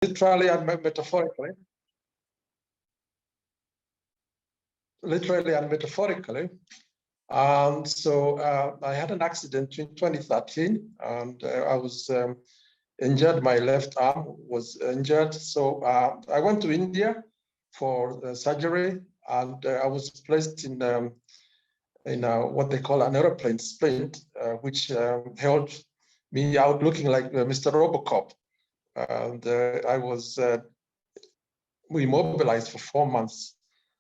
literally and metaphorically. Literally and metaphorically. So I had an accident in 2013, and I was injured. My left arm was injured. So I went to India for surgery, and I was placed in what they call an aeroplane splint, which held me out looking like Mr. Robocop. And I was immobilized for 4 months.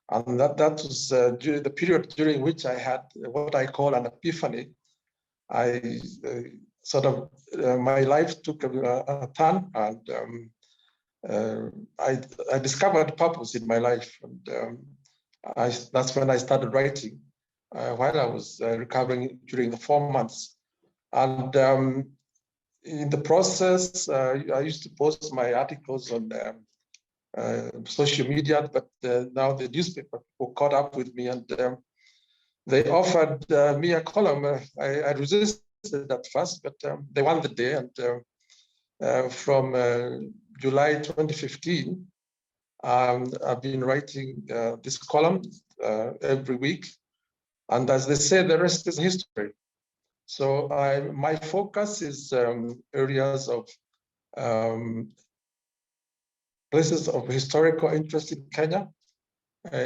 And that was during the period during which I had what I call an epiphany. I my life took a turn, and I discovered purpose in my life. And that's when I started writing while I was recovering during the 4 months. And in the process, I used to post my articles on social media, but now the newspaper people caught up with me, and they offered me a column. I resisted at first, but they won the day. And from July 2015, I've been writing this column every week. And as they say, the rest is history. So my focus is areas of places of historical interest in Kenya,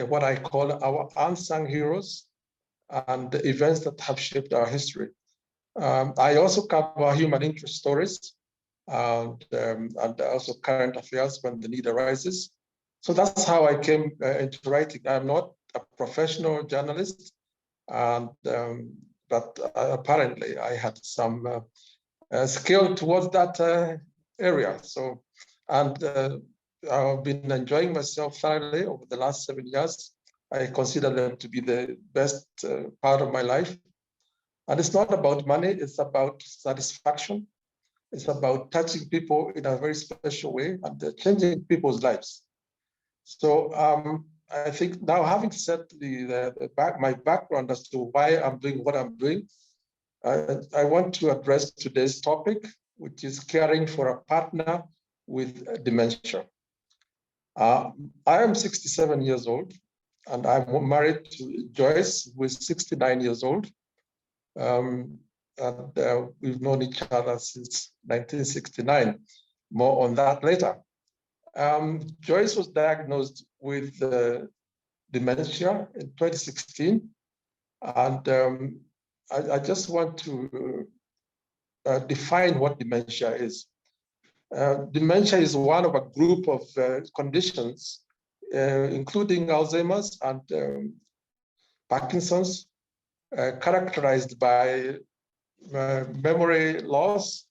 what I call our unsung heroes, and the events that have shaped our history. I also cover human interest stories, and also current affairs when the need arises. So that's how I came into writing. I'm not a professional journalist, and but apparently I had some skill towards that area. So, and I've been enjoying myself thoroughly over the last 7 years. I consider them to be the best part of my life. And it's not about money, it's about satisfaction. It's about touching people in a very special way and changing people's lives. So I think now, having said my background as to why I'm doing what I'm doing, I want to address today's topic, which is caring for a partner with dementia. I am 67 years old, and I'm married to Joyce, who is 69 years old. And we've known each other since 1969. More on that later. Joyce was diagnosed with dementia in 2016. And I just want to define what dementia is. Dementia is one of a group of conditions, including Alzheimer's and Parkinson's, characterized by memory loss,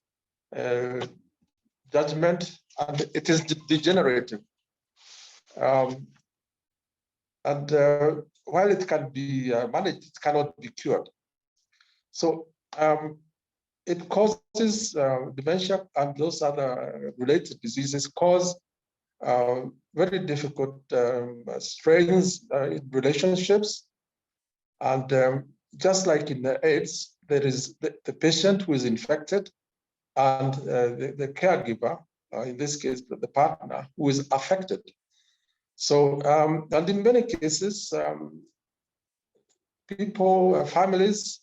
judgment, and it is degenerative. And while it can be managed, it cannot be cured. So it causes dementia, and those other related diseases cause very difficult strains in relationships. And just like in the AIDS, there is the patient who is infected and the caregiver, in this case, the partner, who is affected. So, and in many cases, people, families,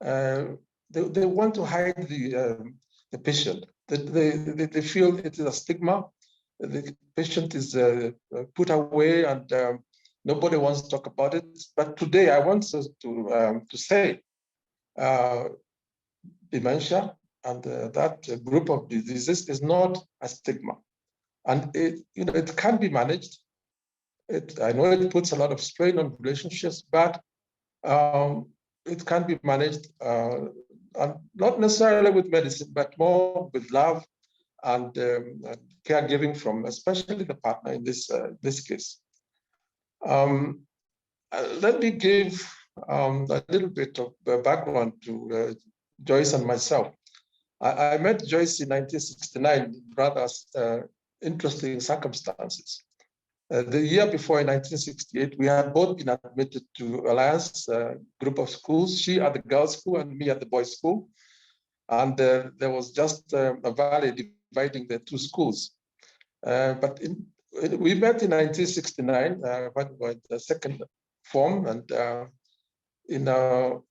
they want to hide the patient. They feel it is a stigma. The patient is put away, and nobody wants to talk about it. But today, I want to say dementia and that group of diseases is not a stigma, and it can be managed. I know it puts a lot of strain on relationships, but it can be managed, and not necessarily with medicine, but more with love and caregiving from especially the partner in this case. Let me give a little bit of background to Joyce and myself. I met Joyce in 1969 in rather interesting circumstances. The year before, in 1968, we had both been admitted to Alliance group of schools, she at the girls' school and me at the boys' school. And there was just a valley dividing the two schools. But we met in 1969 when we were in the second form, and in an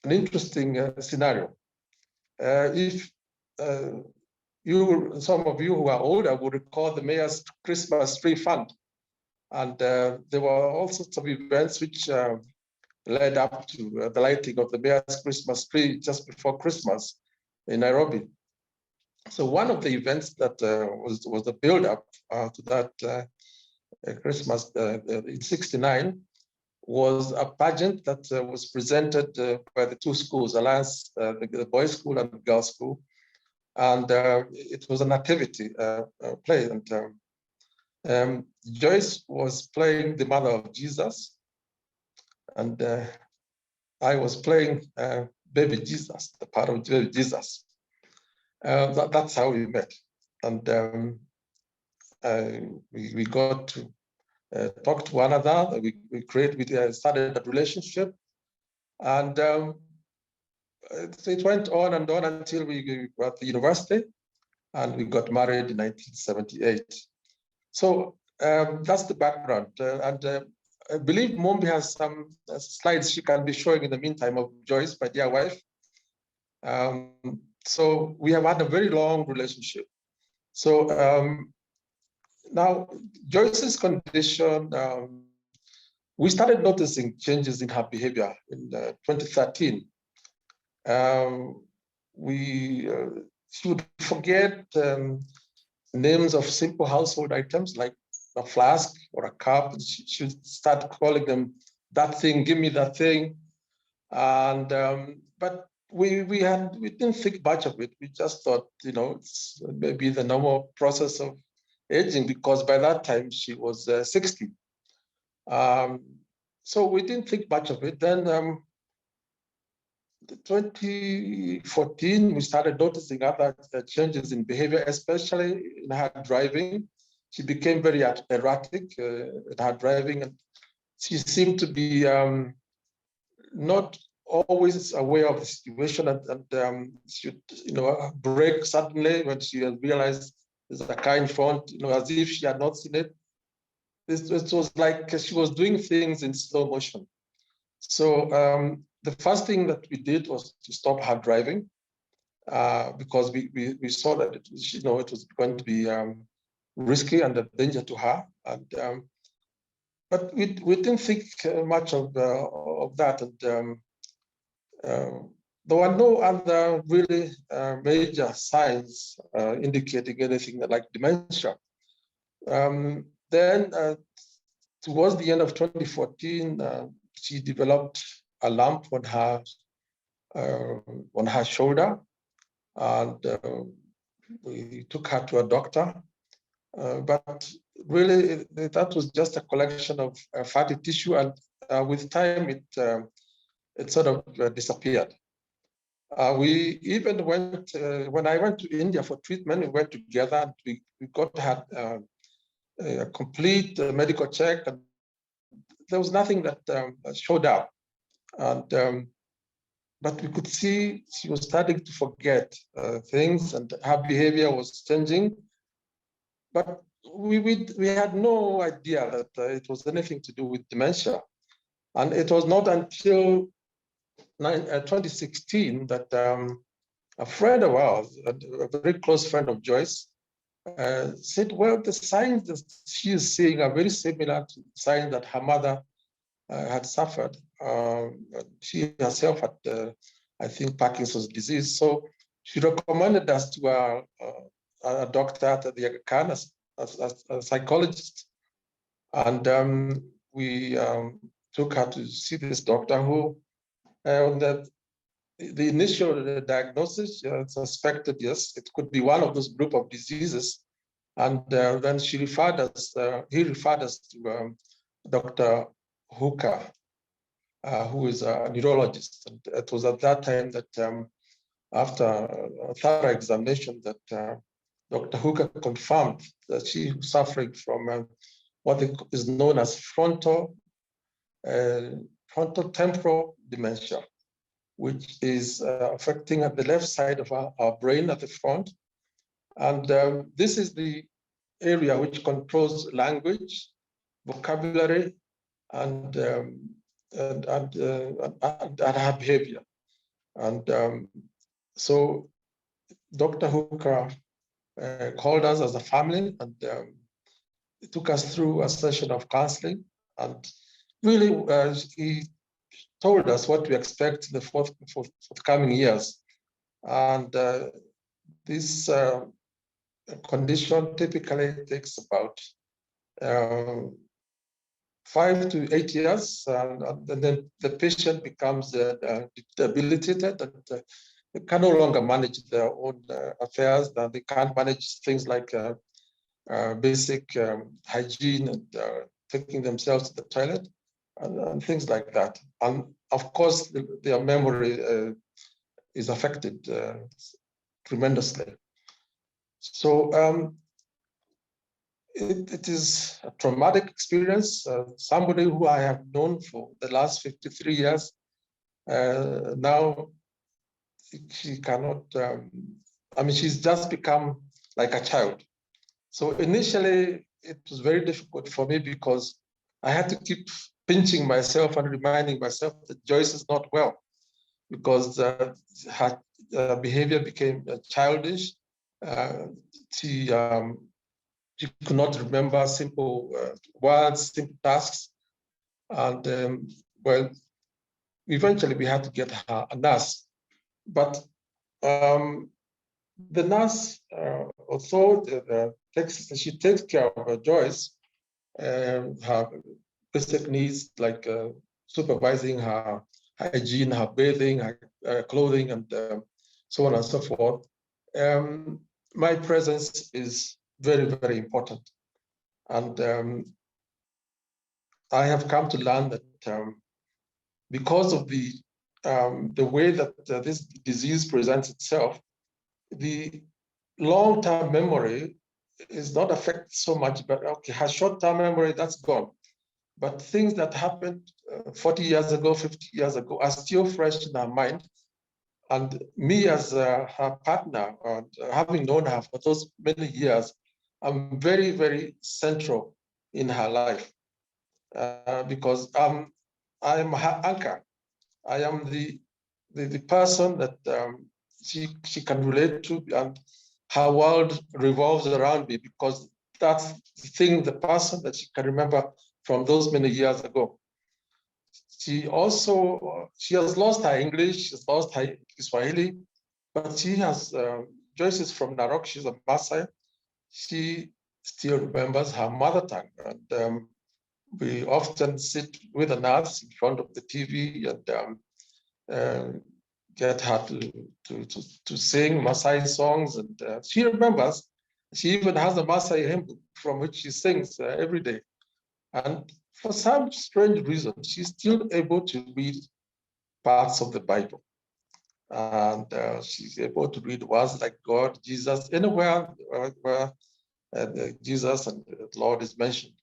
interesting scenario. If some of you who are older would recall the Mayor's Christmas Tree Fund, and there were all sorts of events which led up to the lighting of the Mayor's Christmas tree just before Christmas in Nairobi. So one of the events that was the build-up to that Christmas in '69 was a pageant that was presented by the two schools, Alliance, the boys' school and the girls' school. And it was a nativity play. And Joyce was playing the mother of Jesus. And I was playing baby Jesus, the part of baby Jesus. That's how we met. And we got to talk to one another. We started a relationship. And it went on and on until we were at the university, and we got married in 1978. So that's the background. I believe Mombi has some slides she can be showing in the meantime of Joyce, my dear wife. So we have had a very long relationship. So now Joyce's condition, we started noticing changes in her behavior in 2013. She would forget names of simple household items like a flask or a cup. She would start calling them that thing, give me that thing. And but we didn't think much of it. We just thought, it's maybe the normal process of aging, because by that time she was 60. So we didn't think much of it. Then 2014, we started noticing other changes in behavior, especially in her driving. She became very erratic in her driving, and she seemed to be not always aware of the situation, and she would brake suddenly when she realized there's a car in front, as if she had not seen it. It was like she was doing things in slow motion. So the first thing that we did was to stop her driving because we saw that it was going to be risky and a danger to her. And but we didn't think much of that. And there were no other really major signs indicating anything like dementia. Then towards the end of 2014, she developed a lump on her shoulder, and we took her to a doctor. But really, that was just a collection of fatty tissue, and with time, it sort of disappeared. We even went, when I went to India for treatment, we went together, and we got her a complete medical check, and there was nothing that showed up. And but we could see she was starting to forget things, and her behavior was changing. But we had no idea that it was anything to do with dementia. And it was not until 2016 that a friend of ours, a very close friend of Joyce, said, well, the signs that she is seeing are very similar to signs that her mother had suffered. She herself had, I think, Parkinson's disease. So she recommended us to a doctor at the Aga Khan, a psychologist. And we took her to see this doctor who, on the initial diagnosis, suspected, yes, it could be one of those group of diseases. And then he referred us to Dr. Hooker, who is a neurologist. And it was at that time that after a thorough examination that Dr. Hooker confirmed that she was suffering from what is known as frontotemporal dementia, which is affecting at the left side of our brain at the front. And this is the area which controls language, vocabulary, and her behavior. And so Dr. Hooker called us as a family and took us through a session of counseling. And really, he told us what to expect in the forthcoming years. And this condition typically takes about 5 to 8 years, and then the patient becomes debilitated and they can no longer manage their own affairs. That they can't manage things like basic hygiene and taking themselves to the toilet and things like that. And of course, their memory is affected tremendously. So it is a traumatic experience. Somebody who I have known for the last 53 years, now she cannot, I mean, she's just become like a child. So initially, it was very difficult for me because I had to keep pinching myself and reminding myself that Joyce is not well, because her behavior became childish. She could not remember simple words, simple tasks. And well, eventually we had to get her a nurse. But the nurse, although she takes care of Joyce, her basic needs like supervising her hygiene, her bathing, her clothing, and so on and so forth. My presence is very, very important. And I have come to learn that because of the way that this disease presents itself, the long-term memory is not affected so much, but okay, her short-term memory, that's gone. But things that happened 40 years ago, 50 years ago are still fresh in her mind. And me as her partner, having known her for those many years, I'm very, very central in her life because I am her anchor. I am the person that she can relate to, and her world revolves around me because that's the thing, the person that she can remember from those many years ago. She has lost her English, she's lost her Swahili, but she has, Joyce is from Narok, she's a Maasai. She still remembers her mother tongue. And we often sit with a nurse in front of the TV and get her to sing Maasai songs. And she remembers. She even has a Maasai hymn book from which she sings every day. And for some strange reason, she's still able to read parts of the Bible. And she's able to read words like God, Jesus, anywhere where Jesus and the Lord is mentioned.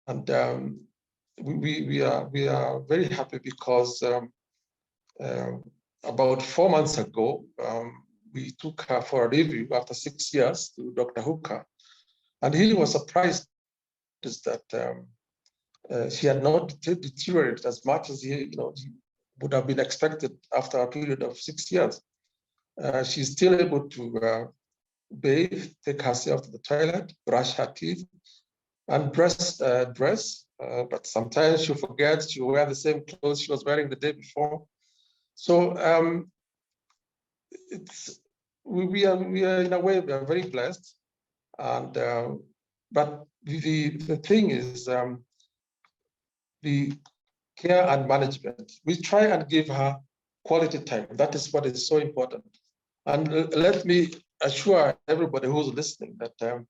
And we are very happy because about 4 months ago, we took her for a review after 6 years to Dr. Hooker. And he was surprised that she had not deteriorated as much as he would have been expected after a period of 6 years. She's still able to bathe, take herself to the toilet, brush her teeth, and dress. But sometimes she forgets, she'll wear the same clothes she was wearing the day before. So we are in a way, we are very blessed. And but the thing is, the care and management. We try and give her quality time. That is what is so important. And let me assure everybody who's listening that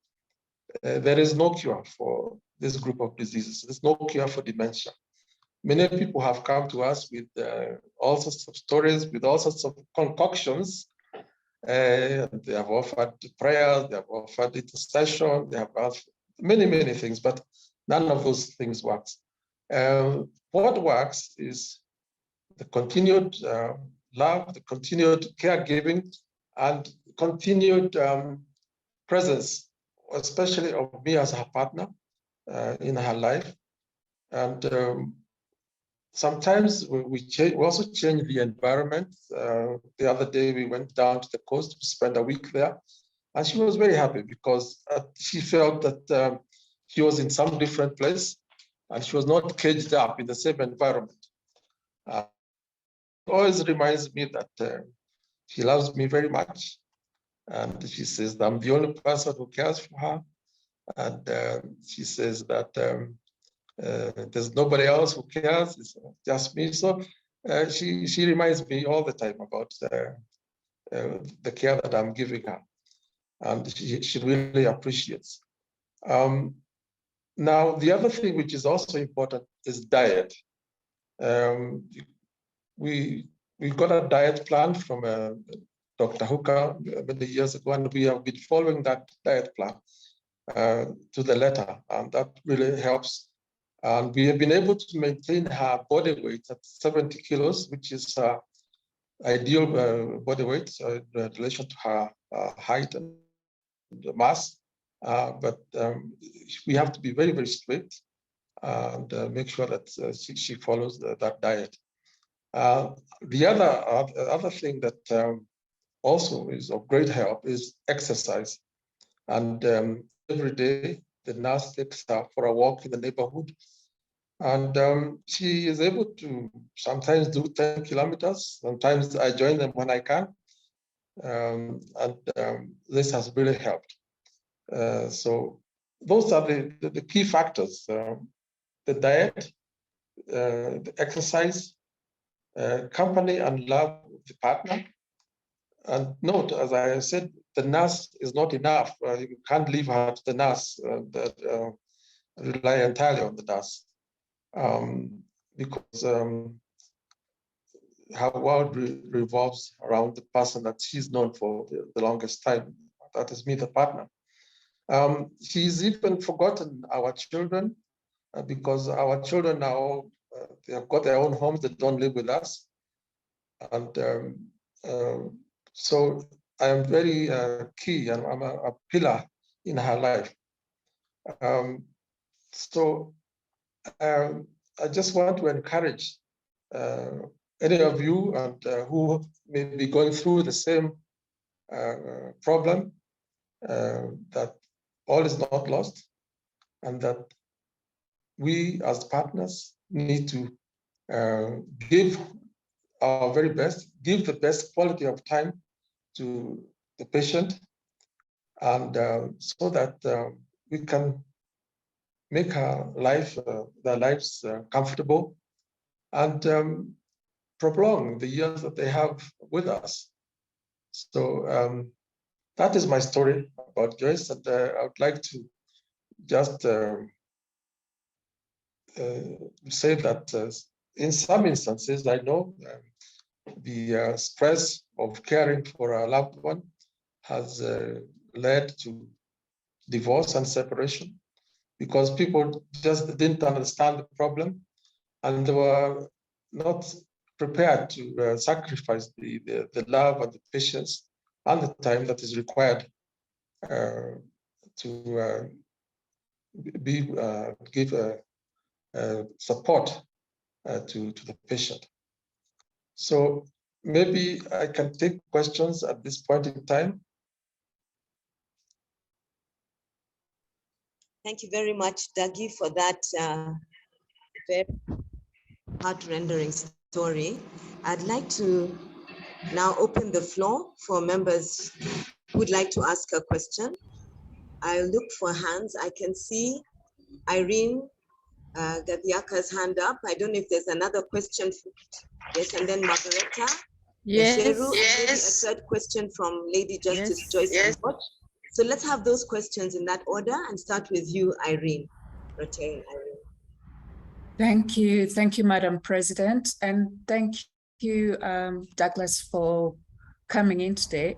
there is no cure for this group of diseases. There's no cure for dementia. Many people have come to us with all sorts of stories, with all sorts of concoctions. They have offered prayers, they have offered intercession, they have offered many, many things, but none of those things works. What works is the continued love, the continued caregiving, and continued presence especially of me as her partner in her life. And sometimes we also change the environment. The other day we went down to the coast to spend a week there, and she was very happy because she felt that she was in some different place and she was not caged up in the same environment. It always reminds me that she loves me very much, and she says that I'm the only person who cares for her, and she says that there's nobody else who cares, it's just me. So she reminds me all the time about the care that I'm giving her, and she really appreciates. Now, the other thing which is also important is diet. We got a diet plan from Dr. Hooker many years ago, and we have been following that diet plan to the letter, and that really helps. And we have been able to maintain her body weight at 70 kilos, which is ideal body weight in relation to her height and mass. But we have to be very, very strict and make sure that she follows that diet. The other thing that also is of great help is exercise. And every day, the nurse takes her for a walk in the neighborhood. And she is able to sometimes do 10 kilometers. Sometimes I join them when I can. This has really helped. So those are the key factors: the diet, the exercise, company and love of the partner. And note, as I said, the nurse is not enough. You can't leave her to the nurse, rely entirely on the nurse, because her world revolves around the person that she's known for the longest time. That is me, the partner. She's even forgotten our children, because our children now, they have got their own homes, they don't live with us. And so I am very key, and I'm a pillar in her life. I just want to encourage any of you and who may be going through the same problem, that all is not lost, and that we as partners need to give our very best, give the best quality of time to the patient, and so that we can make her life, their lives comfortable, and prolong the years that they have with us. So that is my story about Joyce, and I would like to just say that in some instances, I know the stress of caring for a loved one has led to divorce and separation, because people just didn't understand the problem, and they were not prepared to sacrifice the love and the patience and the time that is required to give support to the patient. So maybe I can take questions at this point in time. Thank you very much, Dagi, for that very heart-rendering story. I'd like to now open the floor for members who would like to ask a question. I'll look for hands. I can see Irene Gabiaka's hand up. I don't know if there's another question. Yes, and then Margareta. Yes. Sheru, maybe a third question from Lady Justice Joyce. Yes. So let's have those questions in that order and start with you, Irene. Irene. Thank you, Madam President, and thank you, Douglas, for coming in today.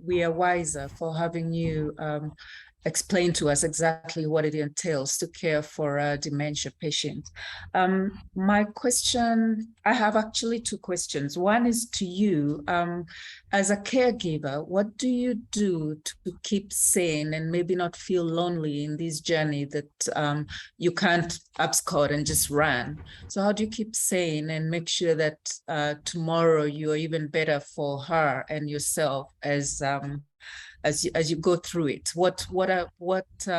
We are wiser for having you explain to us exactly what it entails to care for a dementia patient. My question, I have actually two questions. One is to you. As a caregiver, what do you do to keep sane and maybe not feel lonely in this journey that you can't abscond and just run? So how do you keep sane and make sure that tomorrow you are even better for her and yourself as you go through it? What are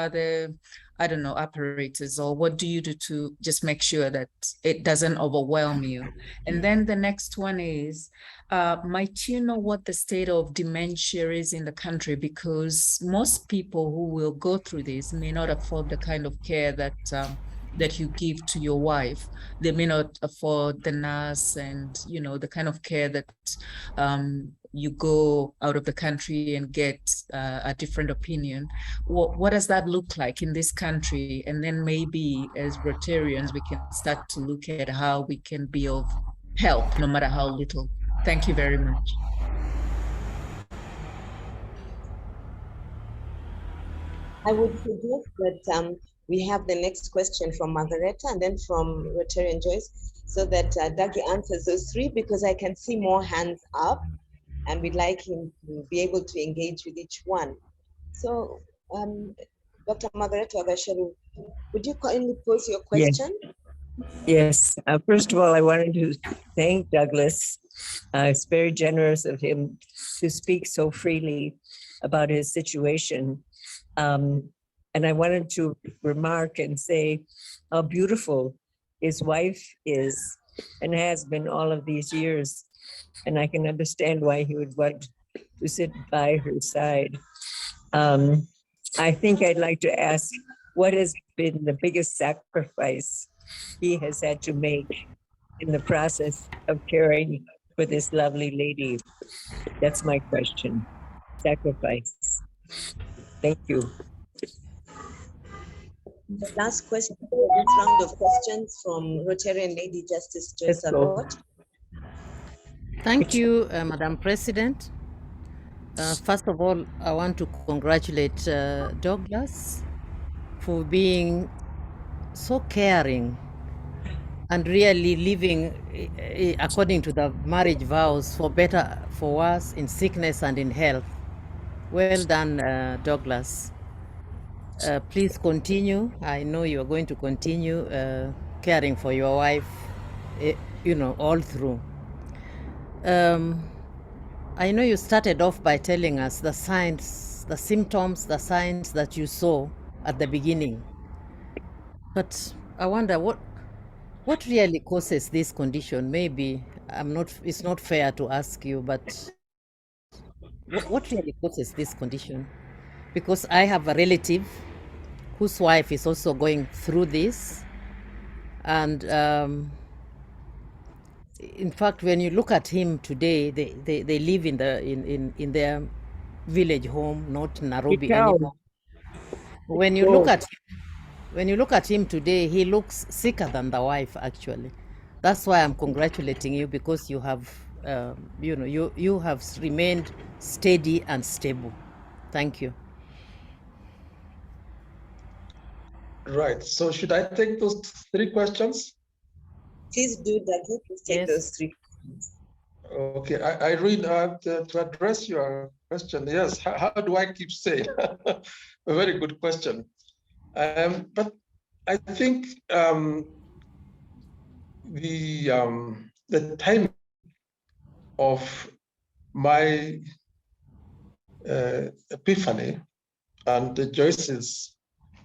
the, I don't know, apparatus, or what do you do to just make sure that it doesn't overwhelm you? And then the next one is, might you know what the state of dementia is in the country? Because most people who will go through this may not afford the kind of care that you give to your wife. They may not afford the nurse and, you know, the kind of care that you go out of the country and get a different opinion. What does that look like in this country? And then maybe as Rotarians, we can start to look at how we can be of help, no matter how little. Thank you very much. I would suggest that we have the next question from Margareta and then from Rotarian Joyce, so that Dougie answers those three, because I can see more hands up and we'd like him to be able to engage with each one. So, Dr. Margareta Agasheru, would you kindly pose your question? Yes. First of all, I wanted to thank Douglas. It's very generous of him to speak so freely about his situation. And I wanted to remark and say how beautiful his wife is and has been all of these years. And I can understand why he would want to sit by her side. I think I'd like to ask, what has been the biggest sacrifice he has had to make in the process of caring for this lovely lady? That's my question. Sacrifice. Thank you. The last question for this round of questions from Rotarian Lady Justice Joyce Let's go. Abbott. Thank you, Madam President. First of all, I want to congratulate Douglas for being so caring and really living according to the marriage vows, for better, for worse, in sickness and in health. Well done, Douglas. Please continue. I know you are going to continue caring for your wife, you know, all through. I know you started off by telling us the signs, the symptoms, the signs that you saw at the beginning. But I wonder what really causes this condition. Maybe it's not fair to ask you, but what really causes this condition? Because I have a relative whose wife is also going through this. And in fact, when you look at him today, they live in their village home, not Nairobi anymore. When you look at him today, he looks sicker than the wife, actually. That's why I'm congratulating you, because you have you have remained steady and stable. Thank you. Right. So should I take those three questions? Please do, Dougie. Please take Yes. those three. Okay, Irene, to address your question, yes, how do I keep sane? A very good question. But I think the time of my epiphany and Joyce's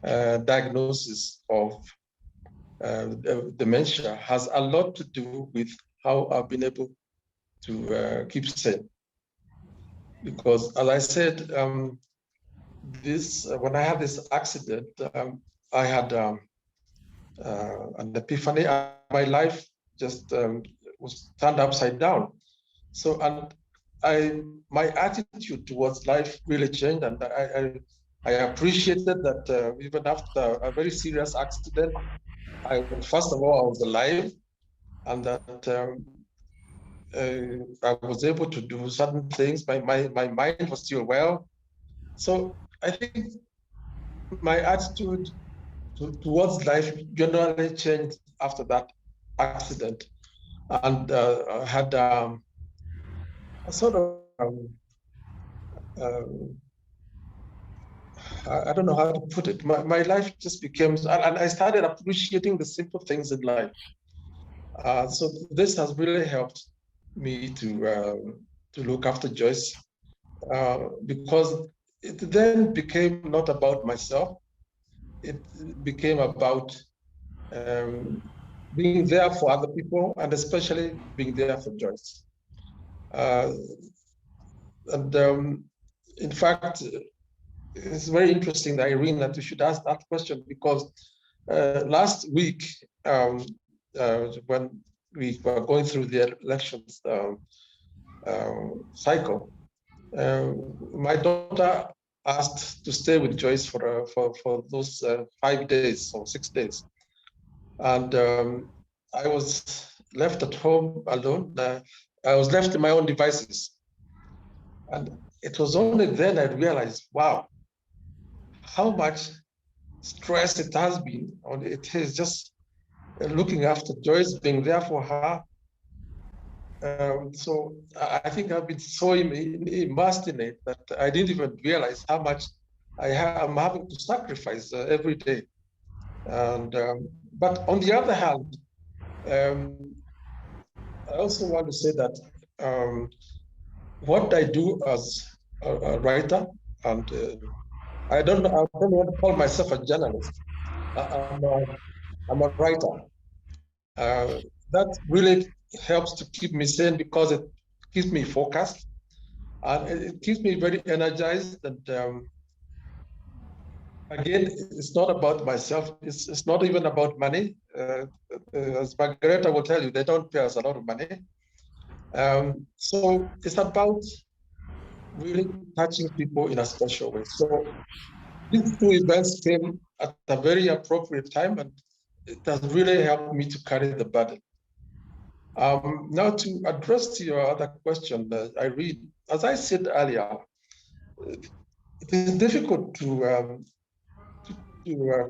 diagnosis of dementia has a lot to do with how I've been able to keep sane. Because as I said, when I had this accident, I had an epiphany, and my life just was turned upside down. So, and my attitude towards life really changed, and I appreciated that even after a very serious accident, first of all, I was alive, and that I was able to do certain things. My mind was still well. So I think my attitude towards life generally changed after that accident, and I had a sort of I don't know how to put it. My life just became, and I started appreciating the simple things in life. So this has really helped me to look after Joyce, because it then became not about myself. It became about being there for other people, and especially being there for Joyce. And in fact, it's very interesting, Irene, that you should ask that question, because last week, when we were going through the elections cycle, my daughter asked to stay with Joyce for those 5 days or 6 days. And I was left at home alone. I was left to my own devices. And it was only then I realized, wow, how much stress it has been. It is just looking after Joyce, being there for her. So I think I've been so immersed in it that I didn't even realize how much I'm having to sacrifice every day. And but on the other hand, I also want to say that what I do as a writer, and I don't want to call myself a journalist. I'm a writer. That really helps to keep me sane, because it keeps me focused, and it keeps me very energized. And again, it's not about myself. It's not even about money. As Margareta will tell you, they don't pay us a lot of money. So it's about really touching people in a special way. So these two events came at a very appropriate time, and it has really helped me to carry the burden. Now, to address your other question, Irene, as I said earlier, it is difficult to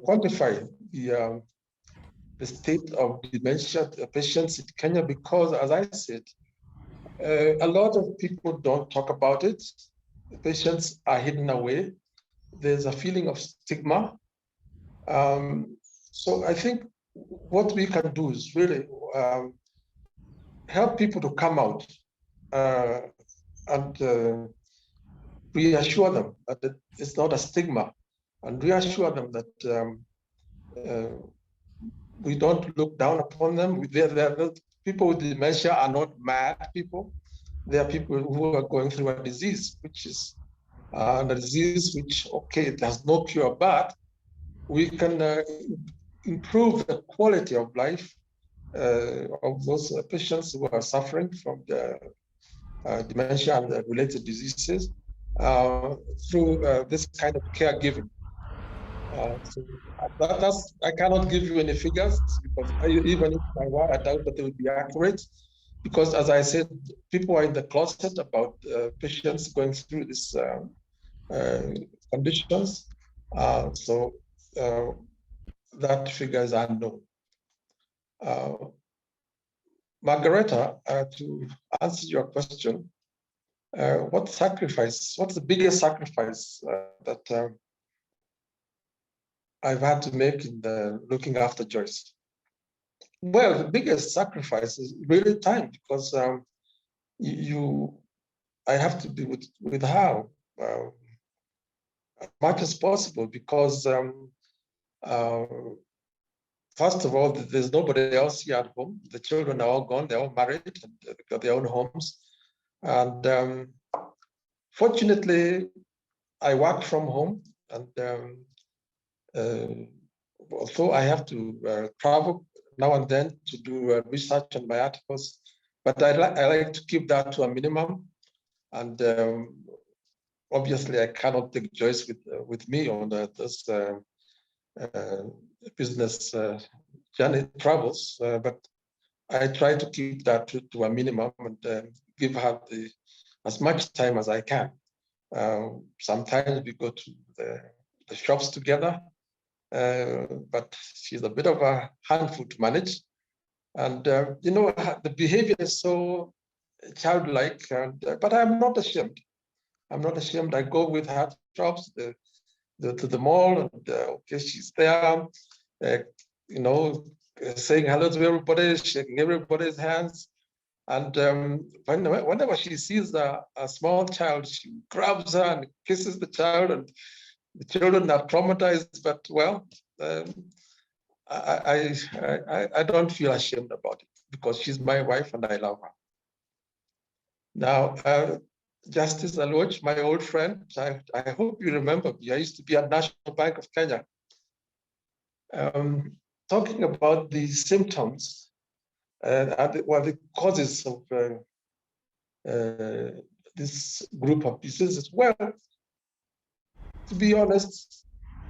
quantify the state of dementia patients in Kenya, because, as I said, a lot of people don't talk about it. The patients are hidden away. There's a feeling of stigma. So I think what we can do is really help people to come out and reassure them that it's not a stigma, and reassure them that we don't look down upon them. People with dementia are not mad people. They are people who are going through a disease, which is a disease which, okay, it has no cure, but we can improve the quality of life of those patients who are suffering from the dementia and related diseases through this kind of caregiving. So I cannot give you any figures, because even if I were, I doubt that they would be accurate, because, as I said, people are in the closet about patients going through these conditions. So that figure is unknown. Margareta, to answer your question, what's the biggest sacrifice that I've had to make in looking after Joyce? Well, the biggest sacrifice is really time, because I have to be with her as much as possible, because first of all, there's nobody else here at home. The children are all gone. They're all married and they've got their own homes. And fortunately, I work from home, and although I have to travel now and then to do research on my articles, but I like to keep that to a minimum. And obviously, I cannot take Joyce with me on this business journey travels, but I try to keep that to a minimum and give her as much time as I can. Sometimes we go to the shops together, but she's a bit of a handful to manage. And the behavior is so childlike, but I'm not ashamed. I'm not ashamed. I go with her to shops, to the mall, and okay, she's there, saying hello to everybody, shaking everybody's hands. And whenever she sees a small child, she grabs her and kisses the child, and the children are traumatized. But well, I don't feel ashamed about it because she's my wife and I love her. Now, Justice Aloch, my old friend, I hope you remember me. I used to be at National Bank of Kenya. Talking about the symptoms and the causes of this group of diseases. Well, to be honest,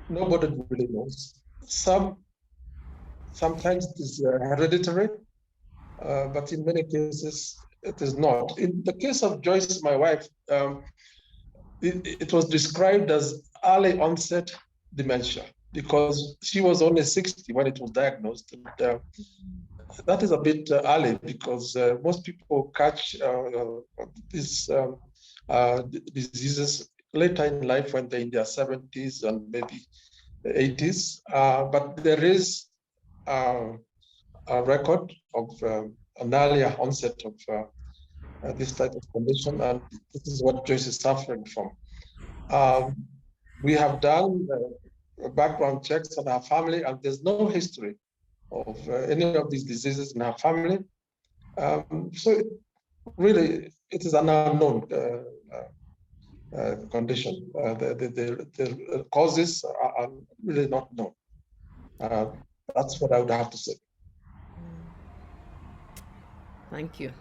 nobody really knows. Sometimes it is hereditary, but in many cases it is not. In the case of Joyce, my wife, it was described as early onset dementia because she was only 60 when it was diagnosed. And, that is a bit early because most people catch these diseases later in life when they're in their 70s and maybe 80s. But there is a record of an earlier onset of this type of condition, and this is what Joyce is suffering from. We have done background checks on our family, and there's no history of any of these diseases in our family. So really, it is an unknown condition. The causes are really not known. That's what I would have to say. Thank you.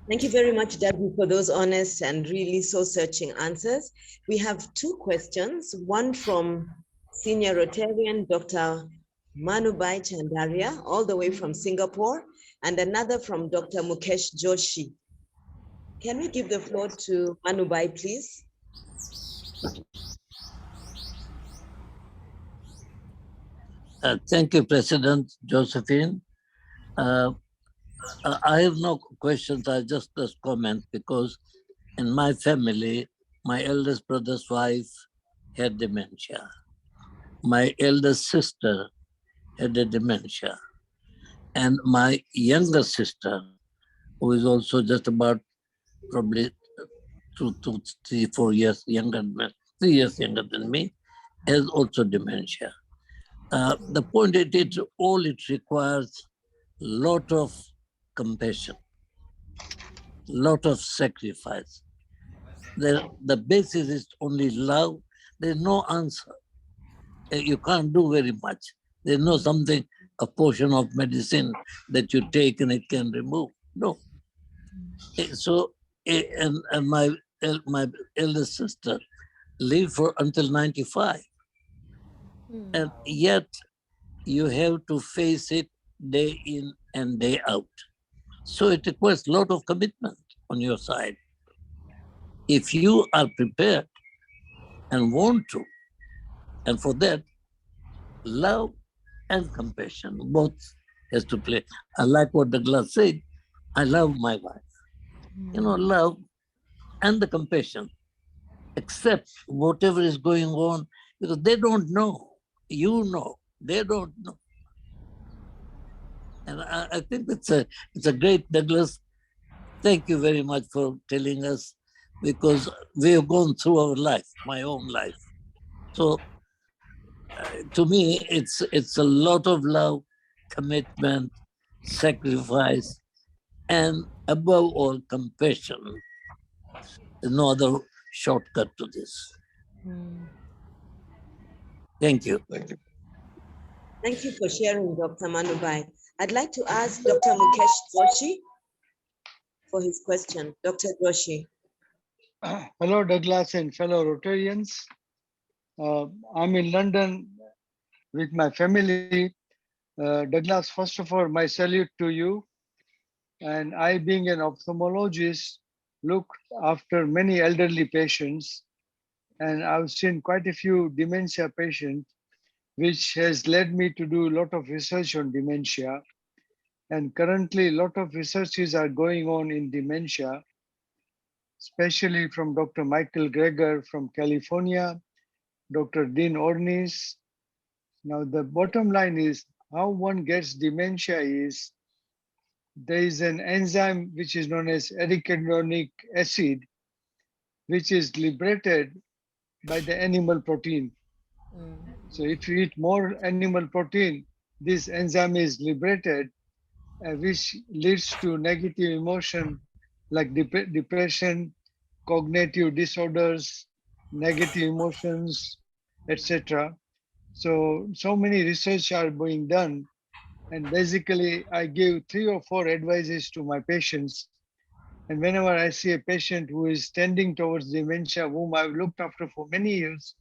Thank you very much, Debbie, for those honest and really soul-searching answers. We have two questions, one from Senior Rotarian Dr. Manubai Chandaria, all the way from Singapore, and another from Dr. Mukesh Joshi. Can we give the floor to Manubai, please? Thank you, President Josephine. I have no questions. I just comment because in my family, my eldest brother's wife had dementia. My eldest sister had a dementia. And my younger sister, who is also just about probably 2, 3, 4 years younger than me, 3 years younger than me, has also dementia. The point it requires a lot of compassion, lot of sacrifice. The basis is only love. There's no answer. You can't do very much. There's no something, a portion of medicine that you take and it can remove. No. So, and my eldest sister lived until 95. And yet you have to face it day in and day out. So it requires a lot of commitment on your side. If you are prepared and want to, and for that, love and compassion both has to play. I like what Douglas said. I love my wife. Love and the compassion. Accept whatever is going on because they don't know. You know, they don't know. And I think it's a great, Douglas. Thank you very much for telling us because we have gone through our life, my own life. So to me, it's a lot of love, commitment, sacrifice, and above all, compassion. There's no other shortcut to this. Thank you. Thank you. Thank you for sharing, Dr. Manubai. I'd like to ask Dr. Mukesh Joshi for his question. Dr. Joshi. Hello, Douglas and fellow Rotarians. I'm in London with my family. Douglas, first of all, my salute to you. And I, being an ophthalmologist, look after many elderly patients. and I've seen quite a few dementia patients, which has led me to do a lot of research on dementia. And currently, a lot of researches are going on in dementia, especially from Dr. Michael Greger from California, Dr. Dean Ornish. Now, the bottom line is how one gets dementia is there is an enzyme which is known as arachidonic acid, which is liberated by the animal protein. So if you eat more animal protein, this enzyme is liberated, which leads to negative emotion like depression, cognitive disorders, negative emotions, etc. So many research are being done. And basically, I give 3 or 4 advices to my patients. And whenever I see a patient who is tending towards dementia, whom I've looked after for many years,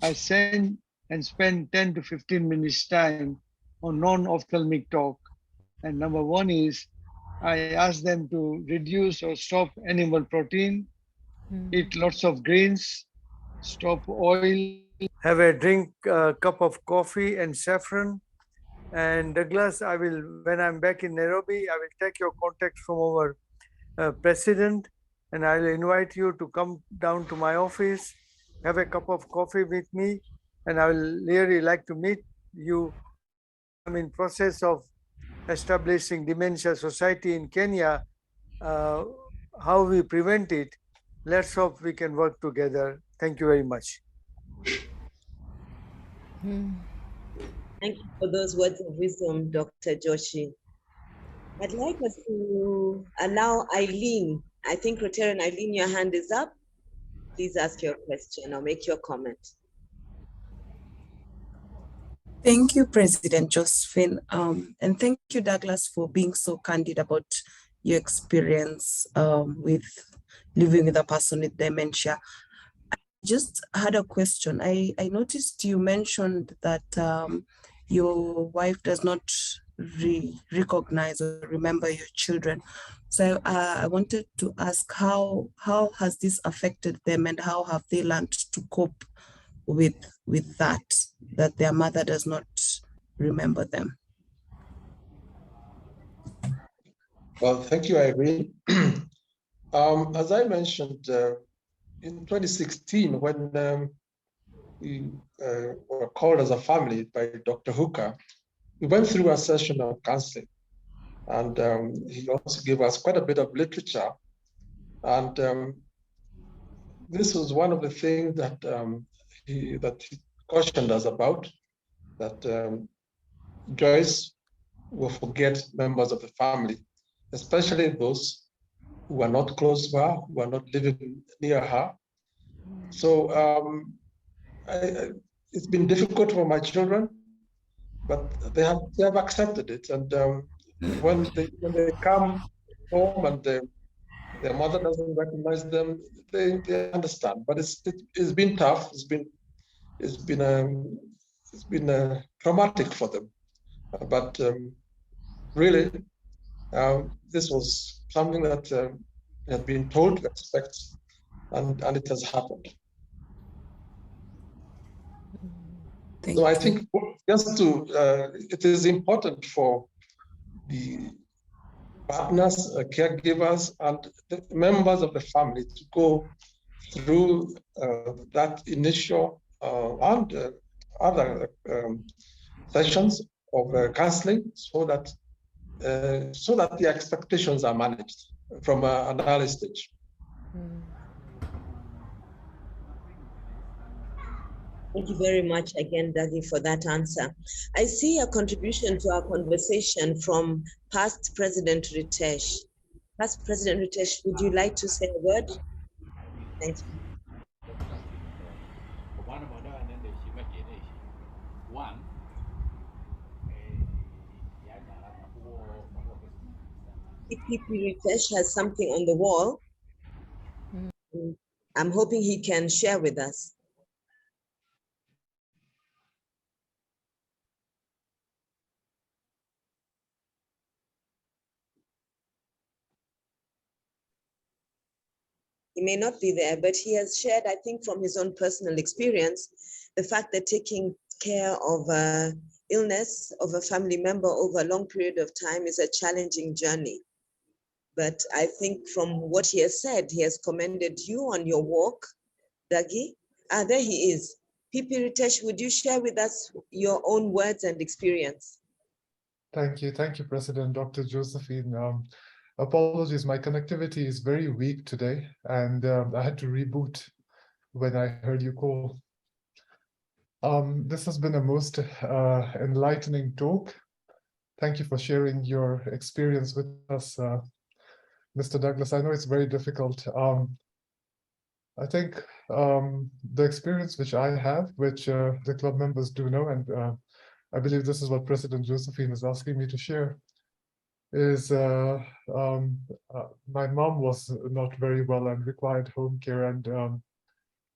I send and spend 10 to 15 minutes time on non-ophthalmic talk. And number one is I ask them to reduce or stop animal protein, eat lots of greens, stop oil, have a drink, cup of coffee and saffron. And Douglas, I will, when I'm back in Nairobi, I will take your contact from our president, and I will invite you to come down to my office, have a cup of coffee with me, and I will really like to meet you. I'm in process of establishing Dementia Society in Kenya, how we prevent it. Let's hope we can work together. Thank you very much. Thank you for those words of wisdom, Dr. Joshi. I'd like us to allow Eileen. I think Rotarian Eileen, your hand is up. Please ask your question or make your comment. Thank you, President Josephine. And thank you, Douglas, for being so candid about your experience with living with a person with dementia. I just had a question. I noticed you mentioned that your wife does not recognize or remember your children. So I wanted to ask how has this affected them and how have they learned to cope with that their mother does not remember them? Well, thank you, Irene. As I mentioned, in 2016, when we were called as a family by Dr. Hooker, we went through a session of counseling, and he also gave us quite a bit of literature. And this was one of the things that he cautioned us about, that Joyce will forget members of the family, especially those who are not close to her, who are not living near her. So it's been difficult for my children, but they have accepted it. And when they come home and their mother doesn't recognize them, they understand. But it's been tough. It's been traumatic for them. But really, this was something that had been told to expect, and it has happened. So I think just to, it is important for the partners, caregivers, and the members of the family to go through that initial and other sessions of counseling, so that the expectations are managed from an early stage. Thank you very much again, Dougie, for that answer. I see a contribution to our conversation from past President Ritesh. Past President Ritesh, would you like to say a word? Thank you. PP Ritesh has something on the wall. I'm hoping he can share with us. He may not be there, but he has shared, I think, from his own personal experience, the fact that taking care of illness of a family member over a long period of time is a challenging journey. But I think from what he has said, he has commended you on your walk, Dagi. There he is. Pipi Ritesh, would you share with us your own words and experience? Thank you, President Dr. Josephine. Apologies, my connectivity is very weak today, and I had to reboot when I heard you call. This has been a most enlightening talk. Thank you for sharing your experience with us, Mr. Douglas. I know it's very difficult. I think the experience which I have, which the club members do know, and I believe this is what President Josephine is asking me to share, is my mom was not very well and required home care, and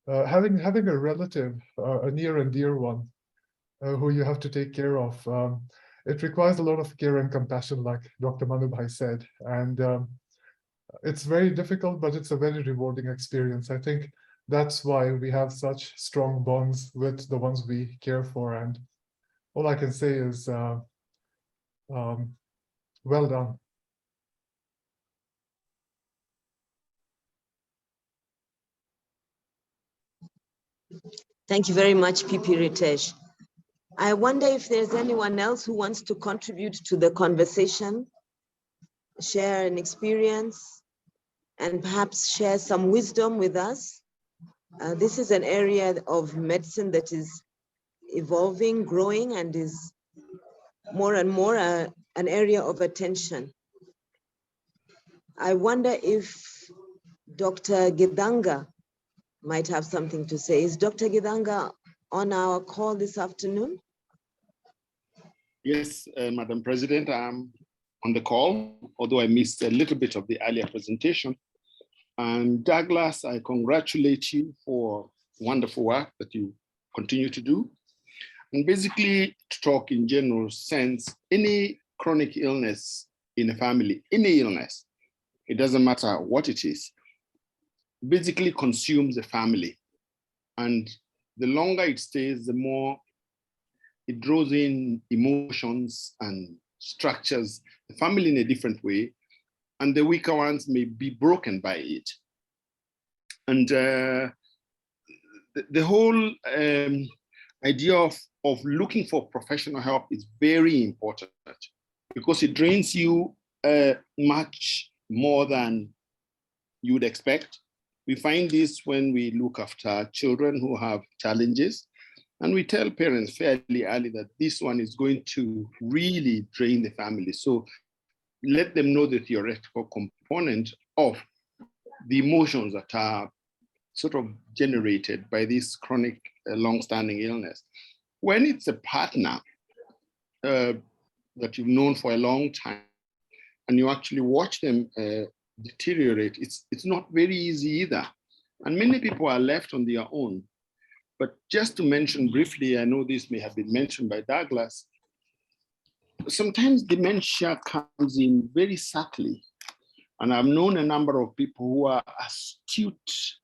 having a relative, a near and dear one, who you have to take care of, it requires a lot of care and compassion, like Dr. Manubhai said, and it's very difficult, but it's a very rewarding experience. I think that's why we have such strong bonds with the ones we care for, and all I can say is well done. Thank you very much, Pipi Ritesh. I wonder if there's anyone else who wants to contribute to the conversation, share an experience, and perhaps share some wisdom with us. This is an area of medicine that is evolving, growing, and is more and more an area of attention. I wonder if Dr. Gidanga might have something to say. Is Dr. Gidanga on our call this afternoon? Yes, Madam President, I'm on the call, although I missed a little bit of the earlier presentation. And Douglas, I congratulate you for wonderful work that you continue to do. And basically, to talk in general sense, any chronic illness in a family, any illness, it doesn't matter what it is, basically consumes a family. And the longer it stays, the more it draws in emotions and structures the family in a different way, and the weaker ones may be broken by it. And the whole idea of looking for professional help is very important, because it drains you much more than you would expect. We find this when we look after children who have challenges, and we tell parents fairly early that this one is going to really drain the family. So let them know the theoretical component of the emotions that are sort of generated by this chronic long-standing illness. When it's a partner that you've known for a long time, and you actually watch them deteriorate, it's not very easy either. And many people are left on their own. But just to mention briefly, I know this may have been mentioned by Douglas, sometimes dementia comes in very subtly. And I've known a number of people who are astute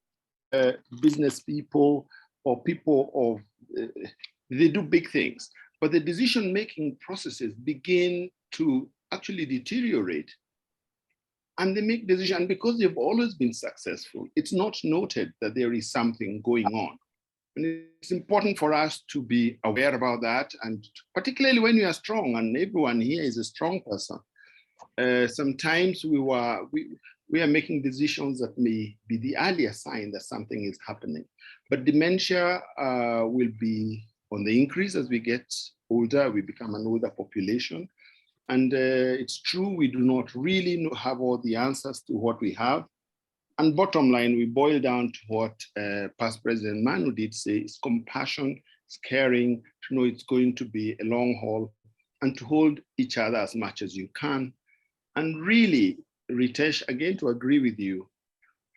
business people, or people of, they do big things, but the decision-making processes begin to actually deteriorate. And they make decisions because they've always been successful. It's not noted that there is something going on. And it's important for us to be aware about that, and particularly when you are strong, and everyone here is a strong person. Sometimes we are making decisions that may be the earlier sign that something is happening. But dementia will be on the increase as we get older, we become an older population. And it's true, we do not really have all the answers to what we have. And bottom line, we boil down to what past President Manu did say, is compassion, is caring, to know it's going to be a long haul, and to hold each other as much as you can. And really, Ritesh, again, to agree with you,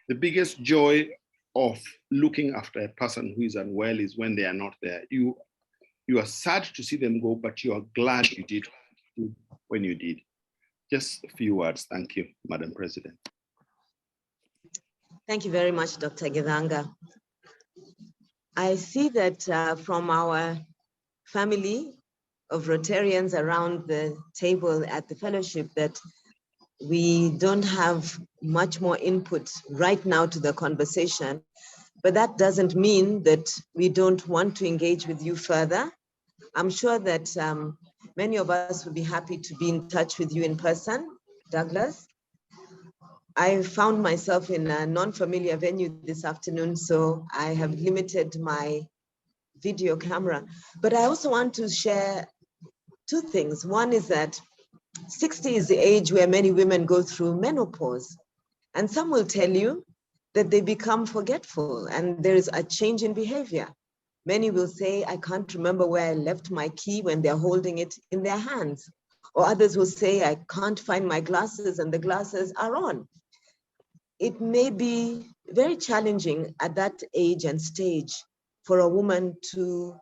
the biggest joy of looking after a person who is unwell is when they are not there. You are sad to see them go, but you are glad you did when you did. Just a few words. Thank you, Madam President. Thank you very much, Dr. Githanga. I see that from our family of Rotarians around the table at the fellowship that we don't have much more input right now to the conversation, but that doesn't mean that we don't want to engage with you further. I'm sure that many of us would be happy to be in touch with you in person, Douglas. I found myself in a non-familiar venue this afternoon, so I have limited my video camera. But I also want to share two things. One is that 60 is the age where many women go through menopause. And some will tell you that they become forgetful and there is a change in behavior. Many will say, I can't remember where I left my key when they're holding it in their hands. Or others will say, I can't find my glasses and the glasses are on. It may be very challenging at that age and stage for a woman to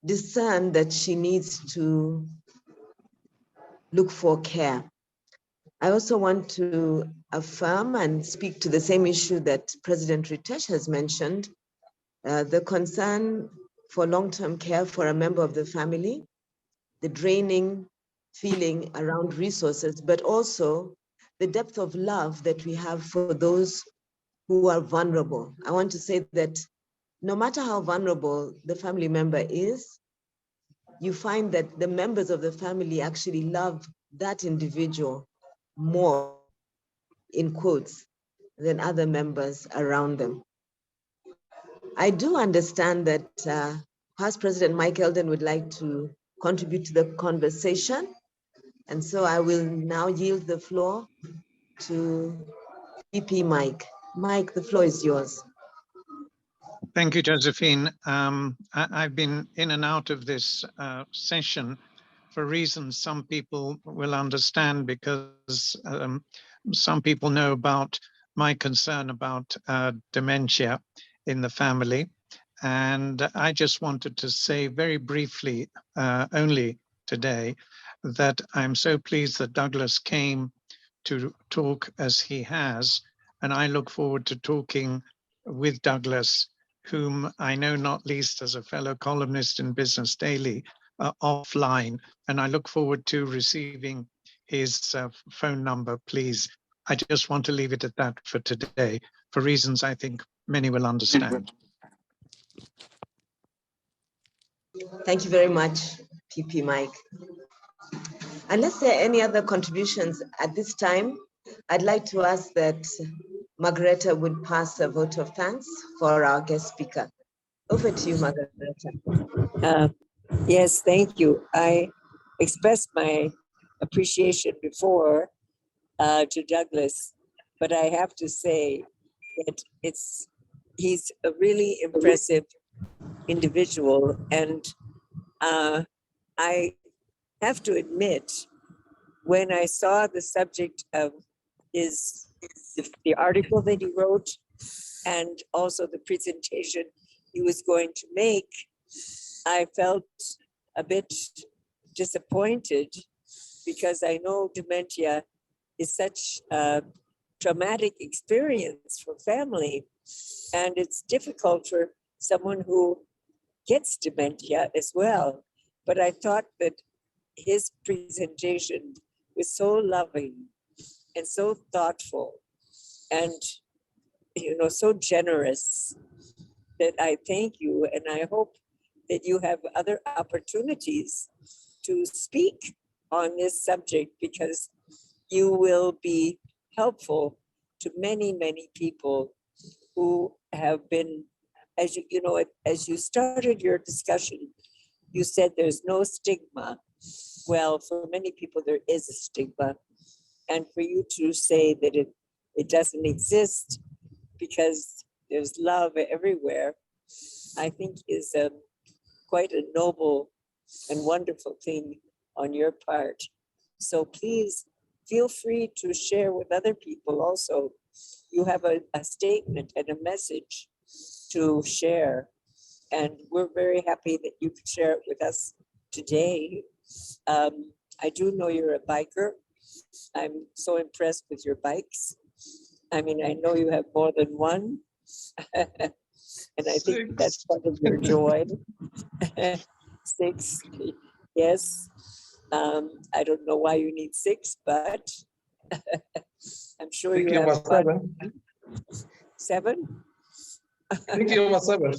discern that she needs to look for care. I also want to affirm and speak to the same issue that President Ritesh has mentioned, the concern for long-term care for a member of the family, the draining feeling around resources, but also the depth of love that we have for those who are vulnerable. I want to say that no matter how vulnerable the family member is, you find that the members of the family actually love that individual more, in quotes, than other members around them. I do understand that past President Mike Eldon would like to contribute to the conversation. And so I will now yield the floor to PP Mike. Mike, the floor is yours. Thank you, Josephine. I've been in and out of this session for reasons some people will understand, because some people know about my concern about dementia in the family. And I just wanted to say very briefly, only today, that I'm so pleased that Douglas came to talk as he has. And I look forward to talking with Douglas, whom I know not least as a fellow columnist in Business Daily, offline. And I look forward to receiving his phone number, please. I just want to leave it at that for today, for reasons I think many will understand. Thank you very much, PP Mike. Unless there are any other contributions at this time, I'd like to ask that Margareta would pass a vote of thanks for our guest speaker. Over to you, Margareta. Yes, thank you. I expressed my appreciation before to Douglas, but I have to say that he's a really impressive individual, and I have to admit, when I saw the subject of the article that he wrote and also the presentation he was going to make, I felt a bit disappointed, because I know dementia is such a traumatic experience for family, and it's difficult for someone who gets dementia as well. But I thought that his presentation was so loving and so thoughtful and so generous, that I thank you, and I hope that you have other opportunities to speak on this subject, because you will be helpful to many, many people who have been, as you started your discussion, you said there's no stigma. Well, for many people, there is a stigma. And for you to say that it doesn't exist because there's love everywhere, I think is quite a noble and wonderful thing on your part. So please feel free to share with other people also. You have a statement and a message to share, and we're very happy that you could share it with us today. I do know you're a biker. I'm so impressed with your bikes. I mean, I know you have more than one. And I think that's part of your joy. 6, yes. I don't know why you need 6, but I'm sure you have seven. 7. I think you were 7.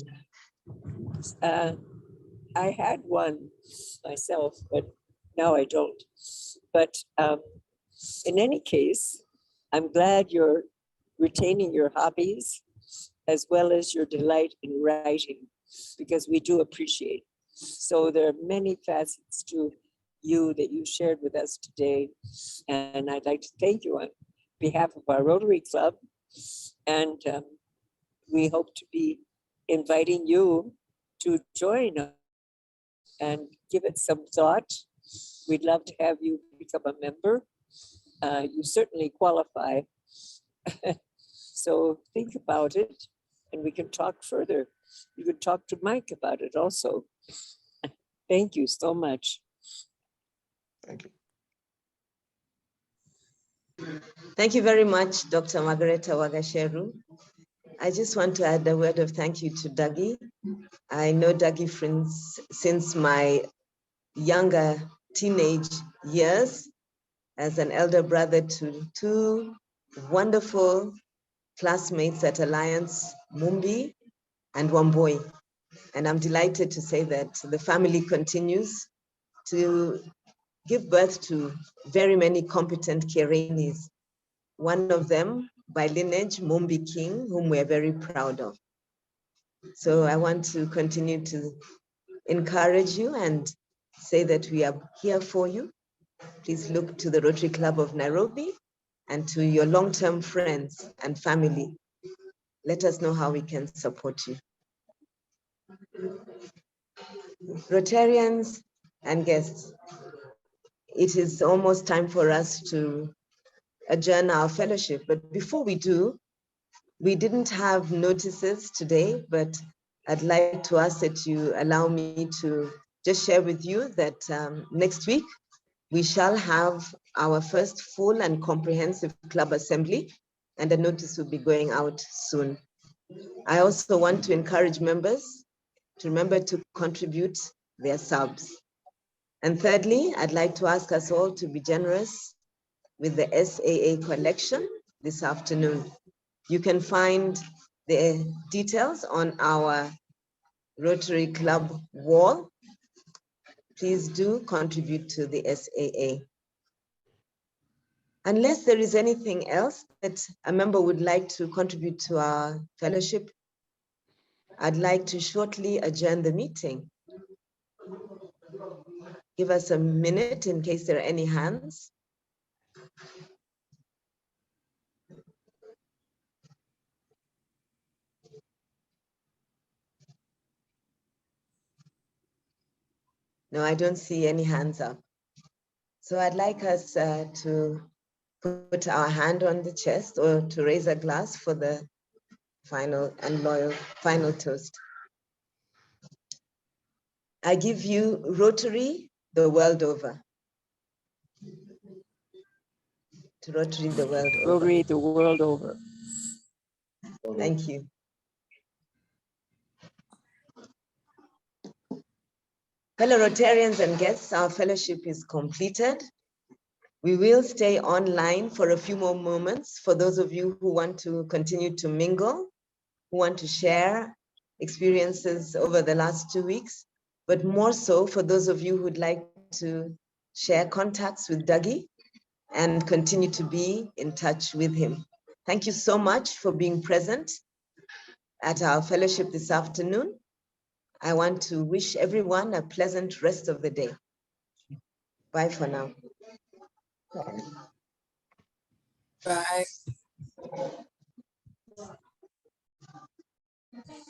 I had one myself, but now I don't. But in any case, I'm glad you're retaining your hobbies as well as your delight in writing, because we do appreciate. So there are many facets to you that you shared with us today. And I'd like to thank you on behalf of our Rotary Club. And we hope to be inviting you to join us and give it some thought. We'd love to have you become a member. You certainly qualify. So think about it and we can talk further. You can talk to Mike about it also. Thank you so much. Thank you. Thank you very much, Dr. Margareta Wagasheru. I just want to add a word of thank you to Dougie. I know Dougie since my younger teenage years as an elder brother to 2 wonderful classmates at Alliance, Mumbi and Wamboi. And I'm delighted to say that the family continues to give birth to very many competent Kiereinis. One of them, by lineage, Mumbi King, whom we're very proud of. So I want to continue to encourage you and say that we are here for you. Please look to the Rotary Club of Nairobi and to your long-term friends and family. Let us know how we can support you. Rotarians and guests, it is almost time for us to adjourn our fellowship. But before we do, we didn't have notices today, but I'd like to ask that you allow me to just share with you that next week, we shall have our first full and comprehensive club assembly, and the notice will be going out soon. I also want to encourage members to remember to contribute their subs. And thirdly, I'd like to ask us all to be generous with the SAA collection this afternoon. You can find the details on our Rotary Club wall. Please do contribute to the SAA. Unless there is anything else that a member would like to contribute to our fellowship, I'd like to shortly adjourn the meeting. Give us a minute in case there are any hands. No, I don't see any hands up. So I'd like us to put our hand on the chest or to raise a glass for the final and loyal final toast. I give you Rotary the world over. To Rotary the world over. Rotary the world over. Thank you. Fellow Rotarians and guests, our fellowship is completed. We will stay online for a few more moments for those of you who want to continue to mingle, who want to share experiences over the last 2 weeks, but more so for those of you who'd like to share contacts with Dougie and continue to be in touch with him. Thank you so much for being present at our fellowship this afternoon. I want to wish everyone a pleasant rest of the day. Bye for now. Bye.